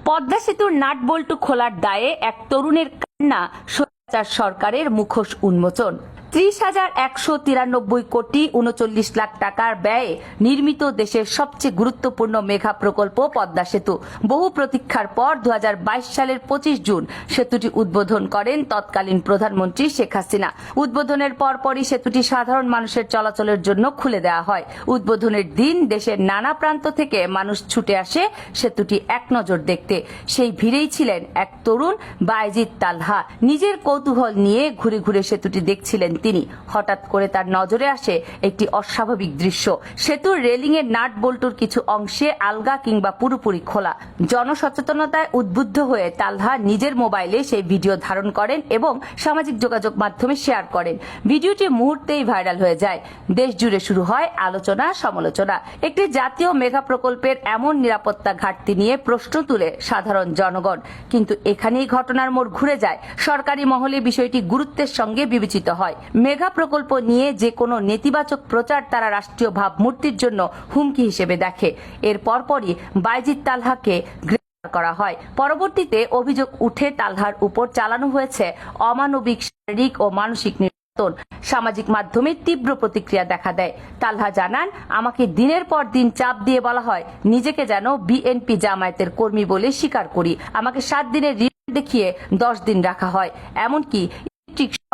পদ্মা সেতুর নাট বল্টু খোলার দায়ে এক তরুণের কান্না, স্বৈরাচার সরকারের মুখোশ উন্মোচন। 30,193 কোটি 39 লাখ টাকার ব্যয়ে নির্মিত দেশের সবচেয়ে গুরুত্বপূর্ণ মেগা প্রকল্প পদ্মা সেতু। বহু প্রতীক্ষার পর 2022 সালের 25 জুন সেতুটি উদ্বোধন করেন তৎকালীন প্রধানমন্ত্রী শেখ হাসিনা। উদ্বোধনের পরপরই সেতুটি সাধারণ মানুষের চলাচলের জন্য খুলে দেওয়া হয়। উদ্বোধনের দিন দেশের নানা প্রান্ত থেকে মানুষ ছুটে আসে সেতুটি এক নজর দেখতে। সেই ভিড়েই ছিলেন এক তরুণ বায়েজিদ তালহা। নিজের কৌতূহল নিয়ে ঘুরে ঘুরে সেতুটি দেখছিলেন তিনি। হঠাৎ করে তার নজরে আসে একটি অস্বাভাবিক দৃশ্য। সেতুর রেলিং এর নাট বল্টুর কিছু অংশে আলগা কিংবা পুরোপুরি খোলা। জনসচেতনতায় উদ্বুদ্ধ হয়ে তালহা নিজের মোবাইলে সেই ভিডিও ধারণ করেন এবং সামাজিক যোগাযোগ মাধ্যমে শেয়ার করেন। ভিডিওটি মুহূর্তেই ভাইরাল হয়ে যায়। দেশ জুড়ে শুরু হয় আলোচনা সমালোচনা। একটি জাতীয় মেগা প্রকল্পের এমন নিরাপত্তা ঘাটতি নিয়ে প্রশ্ন তুলে সাধারণ জনগণ। কিন্তু এখানেই ঘটনার মোড় ঘুরে যায়। সরকারি মহলে বিষয়টি গুরুত্বের সঙ্গে বিবেচিত হয়। মেগা প্রকল্প নিয়ে যে কোনো নেতিবাচক প্রচার তারা রাষ্ট্রীয় ভাবমূর্তির জন্য হুমকি হিসেবে দেখে। এর পরপরই বায়েজিদ তালহাকে গ্রেফতার করা হয়। পরবর্তীতে অভিযোগ উঠে তালহার উপর চালানো হয়েছে অমানবিক শারীরিক ও মানসিক নির্যাতন। সামাজিক মাধ্যমে তীব্র প্রতিক্রিয়া দেখা দেয়। তালহা জানান, আমাকে দিনের পর দিন চাপ দিয়ে বলা হয় নিজেকে যেন বিএনপি জামায়াতের কর্মী বলে স্বীকার করি। আমাকে 7 দিনের রিমান্ড দেখিয়ে 10 দিন রাখা হয়, এমনকি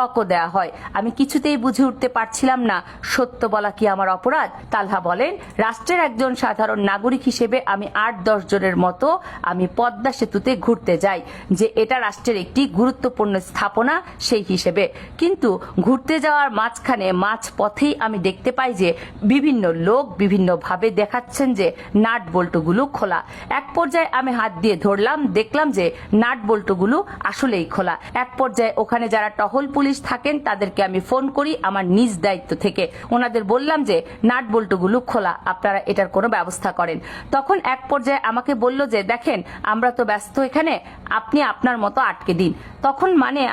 শকও দেওয়া হয়। আমি কিছুতেই বুঝে উঠতে পারছিলাম না সত্য বলা কি আমার অপরাধ। তালহা বলেন, রাষ্ট্রের একজন সাধারণ নাগরিক হিসেবে আমি 8-10 জনের মতো আমি পদ্মা সেতুতে ঘুরতে যাই, যে এটা রাষ্ট্রের একটি গুরুত্বপূর্ণ স্থাপনা সেই হিসেবে। কিন্তু ঘুরতে যাওয়ার মাঝখানে মাঝ পথেই আমি দেখতে পাই যে বিভিন্ন লোক বিভিন্নভাবে দেখাচ্ছেন যে নাট বল্টুগুলো খোলা। এক পর্যায়ে আমি হাত দিয়ে ধরলাম, দেখলাম যে নাট বল্টুগুলো আসলেই খোলা। এক পর্যায়ে ওখানে যারা টহল পুলিশ থাকেন তাদেরকে আমি ফোন করি আমার নিজ দায়িত্ব থেকে। ওনাদের বললাম যে নাট বল্টুগুলো খোলা, আপনারা এটার কোনো ব্যবস্থা করেন। তখন এক পর্যায়ে আমাকে বলল যে দেখেন আমরা তো ব্যস্ত এখানে, আপনি আপনার মতো আটকে দিন। তখন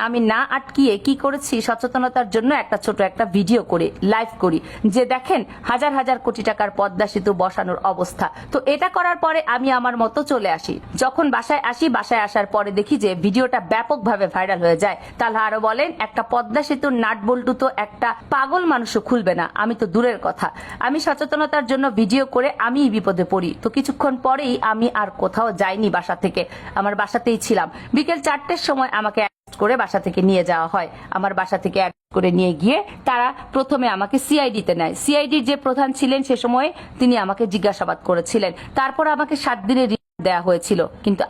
আমি না আটকিয়ে কি করেছি, সচেতনতার জন্য ছোট একটা ভিডিও করে লাইভ করি যে দেখেন হাজার হাজার কোটি টাকার পদ্মা সেতু বসানোর অবস্থা। তো এটা করার পরে আমি আমার মতো চলে আসি। যখন বাসায় আসি, বাসায় আসার পরে দেখি যে ভিডিওটা ব্যাপকভাবে ভাইরাল হয়ে যায়। তাহলে আরো বলেন, একটা পদ্মা সেতুর নাট বল্টু তো একটা পাগল মানুষও খুলবে না, আমি তো দূরের কথা। আমি সচেতনতার জন্য ভিডিও করে আমি বিপদে পড়ি। তো কিছুক্ষণ পরেই আমি আর কোথাও যাইনি, বাসা থেকে আমার বাসাতেই ছিলাম। বিকেল 4টের সময় আমাকে করে বাসা থেকে নিয়ে যাওয়া হয়। আমার বাসা থেকে করে নিয়ে গিয়ে তারা প্রথমে আমাকে সিআইডিতে নেয়। সিআইডির যে প্রধান ছিলেন সে সময় তিনি আমাকে জিজ্ঞাসাবাদ করেছিলেন। তারপর আমাকে 7 দিনের রিমান্ড দেওয়া হয়েছিল। কিন্তু